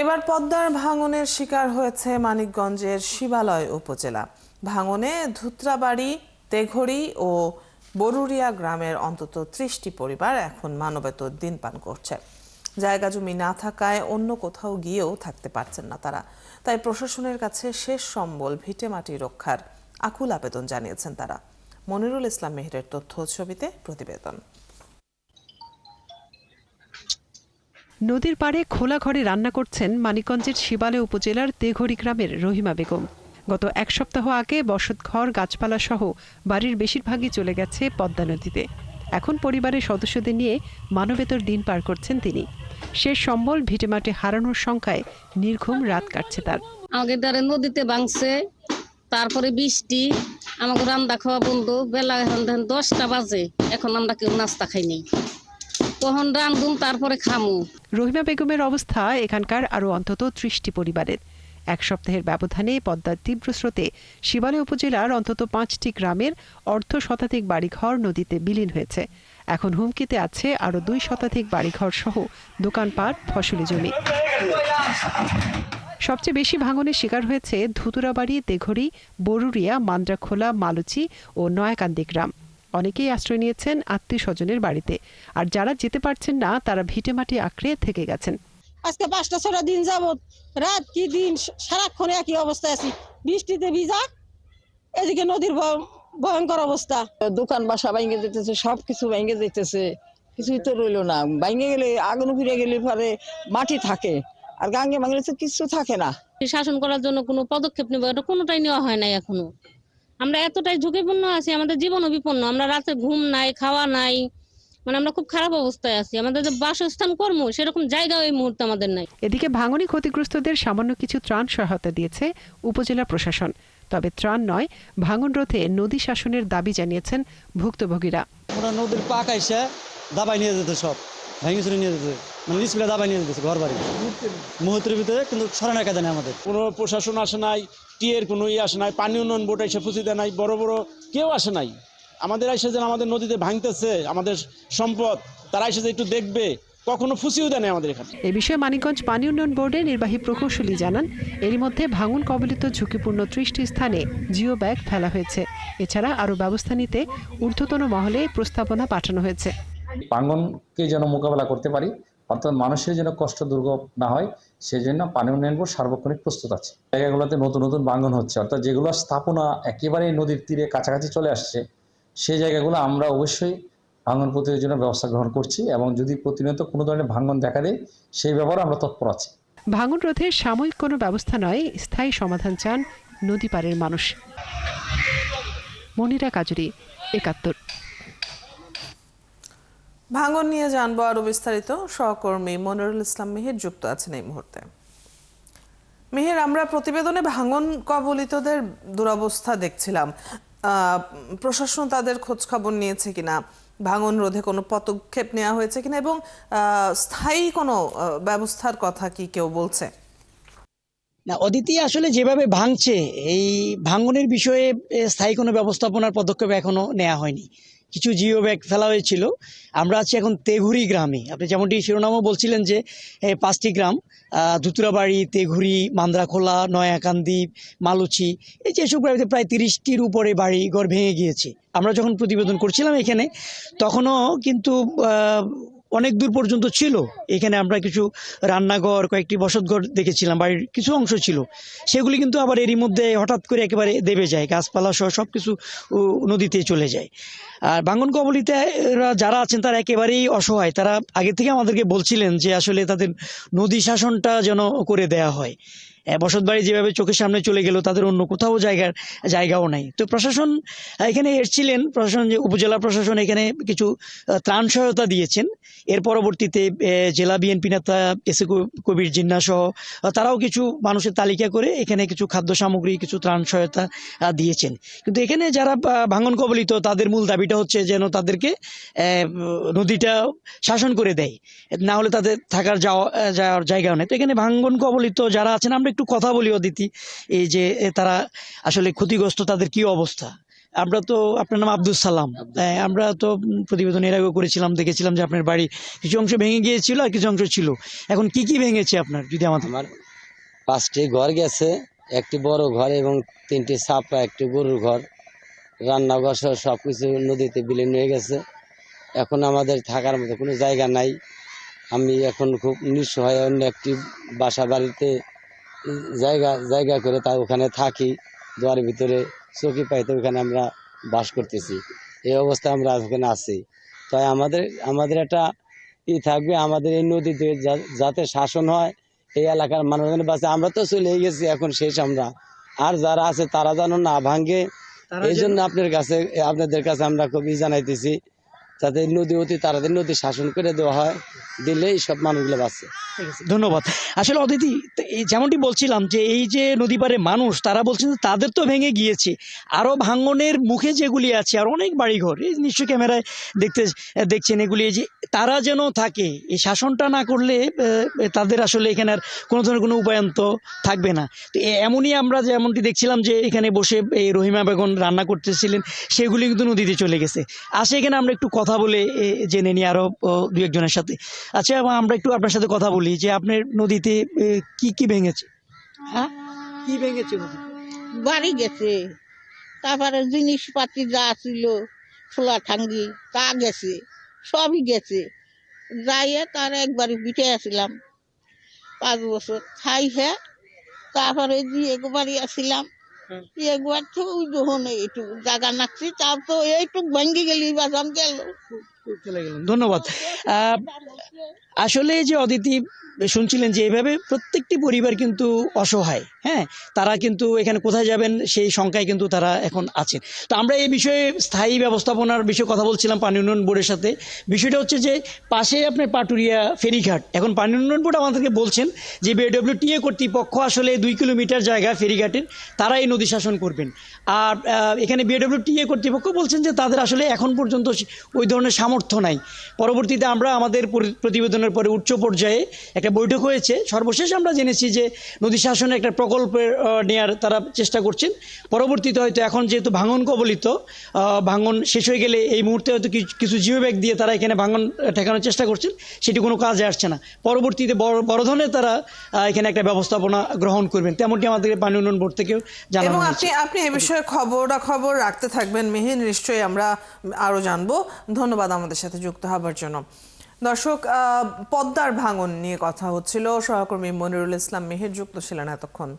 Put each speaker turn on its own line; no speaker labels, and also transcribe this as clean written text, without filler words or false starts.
এবার পদ্মার ভাঙনের শিকার হয়েছে মানিকগঞ্জের শিবালয় উপজেলা। ভাঙনে ধুত্রাবাড়ি, তেঘড়ি ও বরুরিয়া গ্রামের অন্তত ৩০টি পরিবার এখন মানবেতর দিন পান করছে। জায়গা জমি না থাকায় অন্য কোথাও গিয়েও থাকতে পারছেন না তারা। তাই প্রশাসনের কাছে শেষ সম্বল ভিটেমাটি রক্ষার আকুল আবেদন জানিয়েছেন তারা। মনিরুল ইসলাম মেহেরের তথ্য ছবিতে প্রতিবেদন।
নদীর পাড়ে খোলা ঘরে রান্না করছেন মানিকগঞ্জের শিবালয় উপজেলার তেঘড়ি গ্রামের রহিমা বেগম। গত এক সপ্তাহ আগে বসতঘর, গাছপালা সহ বাড়ির বেশিরভাগই চলে গেছে পদ্মা নদীতে। এখন পরিবারের সদস্যদের নিয়ে মানবেতর দিন পার করছেন তিনি। শেষ সম্বল ভিটেমাটি হারানোর সংখ্যায় নির্ঘুম রাত কাটছে তার।
আমাদের দ্বারা নদীতে ভাঙছে, তারপরে বৃষ্টি, আমাকে রান্না খাওয়া বন্ধ। বেলা এখন 10টা বাজে, এখন আমরা কেউ নাস্তা খাইনি। তখন রান্ধুম, তারপরে খামু।
রহিমা বেগমের অবস্থা এখানকার আরও অন্তত ৩০টি পরিবারের। এক সপ্তাহের ব্যবধানে পদ্মার তীব্র স্রোতে শিবালয় উপজেলার অন্তত ৫টি গ্রামের অর্ধশতাধিক বাড়িঘর নদীতে বিলীন হয়েছে। এখন হুমকিতে আছে আরও ২ শতাধিক বাড়িঘর সহ দোকানপাট, ফসলি জমি। সবচেয়ে বেশি ভাঙনের শিকার হয়েছে ধুতুরাবাড়ি, তেঘড়ি, বরুরিয়া, মান্দ্রাখোলা, মালুচি ও নয়াকান্দি গ্রাম। অনেকেই আশ্রয় নিয়েছেন আত্মীয় স্বজনের বাড়িতে, আর যারা যেতে পারছেন না তারা ভিটেমাটি আঁকড়ে থেকে গেছেন।
আজকে ৫টা-৬টা দিন যাবত, রাত কি দিন সারাক্ষণ একই অবস্থায় আছি। বৃষ্টিতে ভিজা, এদিকে নদীর ভয়ঙ্কর অবস্থা।
দোকান বাসা ভেঙে যেতেছে, সবকিছু ভেঙে যেতেছে, কিছুই তো রইলো না। ভেঙে গেলে, আগুন ফিরে গেলে পরে মাটি থাকে, আর গাঙ্গে ভাঙলে তো কিছু থাকে না।
শাসন করার জন্য কোনো পদক্ষেপ নেব, এটা কোনোটাই নেওয়া হয় নাই এখনো। আমরা এতটাই ঝুঁকিপূর্ণ আছি, আমাদের জীবনও বিপন্ন। আমরা রাতে ঘুম নাই, খাওয়া নাই, মানে আমরা খুব খারাপ অবস্থায় আছি। আমাদের যে বাসস্থান, কর্ম, সেরকম জায়গা এই মুহূর্তে আমাদের নাই।
এদিকে ভাঙনে ক্ষতিগ্রস্তদের সামান্য কিছু ত্রাণ সহায়তা দিয়েছে উপজেলা প্রশাসন। তবে ত্রাণ নয়, ভাঙন রোধে নদী শাসনের দাবি জানিয়েছেন ভুক্তভোগীরা।
ওরা নদীর পাক আইসা দাবাই নিয়ে যেতে, সব ভেঙে চুরে নিয়ে যেতে, মানে নিচগুলা দাবাই নিয়ে যেতেছে ঘর বাড়ি মুহূর্তের ভিতরে। কিন্তু সরানোর কাজ নেই আমাদের,
কোনো প্রশাসন আসে নাই, টিয়ের কোনো আসে নাই, পানি উন্নয়ন বোর্ড এসে ফুসি দেয় নাই, বড় বড় কেউ আসে নাই। আমাদের এসে যেন আমাদের নদীতে ভাঙতেছে আমাদের সম্পদ, তারা এসে যে একটু দেখবে, কখনো ফুসিও দেয় নাই আমাদের এখানে।
এ বিষয়ে মানিকগঞ্জ পানি উন্নয়ন বোর্ডের নির্বাহী প্রকৌশলী জানান, এরই মধ্যে ভাঙন কবলিত ঝুঁকিপূর্ণ ৩০টি স্থানে জিও ব্যাগ ফেলা হয়েছে। এছাড়া আরও ব্যবস্থা নিতে ঊর্ধ্বতন মহলে প্রস্তাবনা পাঠানো হয়েছে।
ভাঙনকে যেন মোকাবেলা করতে পারি, অর্থাৎ মানুষের যেন কষ্ট দুর্ভোগ না হয়, সেই জন্য পানি উন্নয়ন বোর্ড সার্বক্ষণিক প্রস্তুত আছে। জায়গাগুলোতে নতুন নতুন ভাঙন হচ্ছে, অর্থাৎ যেগুলো স্থাপনা একেবারে নদীর তীরে কাছাকাছি চলে আসছে, সেই জায়গাগুলো আমরা অবশ্যই ভাঙন প্রতিরোধের জন্য ব্যবস্থা গ্রহণ করছি, এবং যদি প্রতিনিয়ত কোনো ধরনের ভাঙন দেখা দেয় সেই ব্যাপারে আমরা তৎপর আছি।
ভাঙন রোধে সাময়িক কোনো ব্যবস্থা নয়, স্থায়ী সমাধান চান নদী পাড়ের মানুষ। মনিরা কাজুরি, ৭১।
ভাঙন নিয়ে জানবো আরো বিস্তারিত। সহকর্মী মনিরুল ইসলাম মেহের যুক্ত আছেন এই মুহূর্তে। মেহের, আমরা প্রতিবেদনে ভাঙন কবলিতদের দুরবস্থা দেখছিলাম। প্রশাসন তাদের খোঁজ খবর নিয়েছে কিনা, ভাঙন রোধে কোনো পদক্ষেপ নেওয়া হয়েছে কিনা, এবং স্থায়ী কোনো ব্যবস্থার কথা কি কেউ বলছে?
না, অদিতি, আসলে যেভাবে ভাঙছে, এই ভাঙনের বিষয়ে স্থায়ী কোনো ব্যবস্থাপনার পদক্ষেপ এখনো নেওয়া হয়নি। কিছু জিও ব্যাগ ফেলা হয়েছিল। আমরা আছি এখন তেঘুরি গ্রামে। আপনি যেমনটি শিরোনামও বলছিলেন যে 5টি গ্রাম, ধুতুরাবাড়ি, তেঘুরি, মান্দ্রাখোলা, নয়াকান্দি, মালুচি, এই যে এসব গ্রামে প্রায় 30টির উপরে বাড়ি ঘর ভেঙে গিয়েছে। আমরা যখন প্রতিবেদন করছিলাম এখানে, তখনও কিন্তু অনেক দূর পর্যন্ত ছিল। এখানে আমরা কিছু রান্নাঘর, কয়েকটি বসতঘর দেখেছিলাম, বাড়ির কিছু অংশ ছিল। সেগুলি কিন্তু আবার এরই মধ্যে হঠাৎ করে একেবারে দেবে যায়, গাছপালা সহ সব কিছু নদীতে চলে যায়। আর ভাঙন কবলিতে যারা আছেন তারা একেবারেই অসহায়। তারা আগে থেকে আমাদেরকে বলছিলেন যে আসলে তাদের নদী শাসনটা যেন করে দেয়া হয়। বসতবাড়ি যেভাবে চোখের সামনে চলে গেল, তাদের অন্য কোথাও জায়গাও নাই। তো প্রশাসন এখানে এসেছিলেন, যে উপজেলা প্রশাসন এখানে কিছু ত্রাণ সহায়তা দিয়েছেন। এর পরবর্তীতে জেলা বিএনপি নেতা এস এ কবির জিন্না সহ তারাও কিছু মানুষের তালিকা করে এখানে কিছু খাদ্য সামগ্রী, কিছু ত্রাণ সহায়তা দিয়েছেন। কিন্তু এখানে যারা ভাঙন কবলিত, তাদের মূল দাবিটা হচ্ছে যেন তাদেরকে নদীটা শাসন করে দেয়, না হলে তাদের থাকার যাওয়ার জায়গাও নেই। তো এখানে ভাঙন কবলিত যারা আছেন, আমরা একটু কথা বলি অদিতি, এই যে তারা আসলে ক্ষতিগ্রস্ত, তাদের কি অবস্থা। আমরা তো, আপনার নাম আব্দুল সালাম, আমরা তো প্রতিবেদন এর আগেও করেছিলাম, দেখেছিলাম যে আপনার বাড়ি কিছু অংশ ভেঙে গিয়েছিল আর কিছু অংশ ছিল। এখন কি কি ভেঙেছে আপনার, যদি আমাদের?
আমার 5টি ঘর গেছে, একটি বড় ঘর এবং 3টি ছাপড়া, একটি গরুর ঘর, রান্নাঘর সহ সব কিছু নদীতে বিলীন হয়ে গেছে। এখন আমাদের থাকার মতো কোনো জায়গা নাই। আমি এখন খুব নিঃস্ব হয়ে অন্য একটি বাসা বাড়িতে জায়গা করে তা ওখানে থাকি, দুয়ারের ভিতরে চৌকি পাইতে ওখানে আমরা বাস করতেছি। এই অবস্থায় আমরা ওখানে আছি। তাই আমাদের একটা থাকবে, আমাদের এই নদীতে যাতে শাসন হয়, এই এলাকার মানুষজন বাঁচে। আমরা তো চলে গেছি, এখন শেষ আমরা। আর যারা আছে তারা যেন না ভাঙ্গে, এই জন্য আপনাদের কাছে আমরা খুবই জানাইতেছি, যাতে নদী অতি তাড়াতাড়ি নদী শাসন করে দেওয়া হয়, দিলেই সব মানুষগুলো বাঁচে।
ধন্যবাদ। আসলে অদিতি, যেমনটি বলছিলাম যে এই যে নদী পারে মানুষ, তারা বলছেন যে তাদের তো ভেঙে গিয়েছে, আরও ভাঙনের মুখে যেগুলি আছে আর অনেক বাড়িঘর, এই নিশ্চয়ই ক্যামেরায় দেখছেন এগুলি, যে তারা যেন থাকে, এই শাসনটা না করলে তাদের আসলে এখানে আর কোনো ধরনের কোনো উপায়ন্ত থাকবে না। তো এমনই আমরা যেমনটি দেখছিলাম যে এখানে বসে এই রহিমা বেগম রান্না করতেছিলেন, সেগুলি কিন্তু নদীতে চলে গেছে। এখানে আমরা একটু কথা বলে জেনে নিই আরও দু একজনের সাথে। আচ্ছা, আমরা একটু আপনার সাথে কথা বলি যে আপনার নদীতে কি কি ভেঙেছে?
হ্যাঁ,
কি ভেঙেছে নদী?
বাড়ি গেছে, তারপরে জিনিসপাতি যা ছিল, ছোলা ঠাঙ্গি তা গেছে, সবই গেছে। যাইয়ে তার একবারই বিটে আসছিলাম 5 বছর খাই, হ্যাঁ। তারপরে একবারই আসছিলাম, একবার তো ওই যখন একটু জায়গা নাকছি, তার তো এইটুক ভেঙে গেলি বাজান গেল।
ধন্যবাদ। আসলে যে অদিতি শুনছিলেন যে এইভাবে প্রত্যেকটি পরিবার কিন্তু অসহায়, হ্যাঁ, তারা কিন্তু এখানে কোথায় যাবেন সেই শঙ্কায় কিন্তু তারা এখন আছেন। তো আমরা এই বিষয়ে স্থায়ী ব্যবস্থাপনার বিষয়ে কথা বলছিলাম পানি উন্নয়ন বোর্ডের সাথে। বিষয়টা হচ্ছে যে পাশে আপনার পাটুরিয়া ফেরিঘাট, এখন পানি উন্নয়ন বোর্ড আমাদেরকে বলছেন যে বিডব্লিউটিএ কর্তৃপক্ষ আসলে 2 কিলোমিটার জায়গা ফেরিঘাটের, তারা এই নদী শাসন করবেন। আর এখানে বিডব্লিউটিএ কর্তৃপক্ষ বলছেন যে তাদের আসলে এখন পর্যন্ত ওই ধরনের সামর্থ্য নাই। পরবর্তীতে আমরা আমাদের প্রতিবেদনের পরে উচ্চ পর্যায়ে একটা বৈঠক হয়েছে, সর্বশেষ আমরা জেনেছি যে নদী শাসনের একটা প্রকল্পের নেওয়ার তারা চেষ্টা করছেন। পরবর্তীতে হয়তো এখন যেহেতু ভাঙন কবলিত, ভাঙন শেষ হয়ে গেলে এই মুহূর্তে হয়তো কিছু জিও ব্যাগ দিয়ে তারা এখানে ভাঙন ঠেকানোর চেষ্টা করছেন, সেটি কোনো কাজে আসছে না। পরবর্তীতে বড় ধরনের তারা এখানে একটা ব্যবস্থাপনা গ্রহণ করবেন, তেমনটি আমাদের পানি উন্নয়ন বোর্ড থেকেও জানানো হয়েছে।
আপনি এ বিষয়ে খবর রাখতে থাকবেন মেহের, নিশ্চয়ই আমরা আরও জানবো। ধন্যবাদ আমাদের সাথে যুক্ত হবার জন্য। দর্শক, পদ্মার ভাঙন নিয়ে কথা হচ্ছিল, সহকর্মী মনিরুল ইসলাম মেহের যুক্ত ছিলেন এতক্ষণ।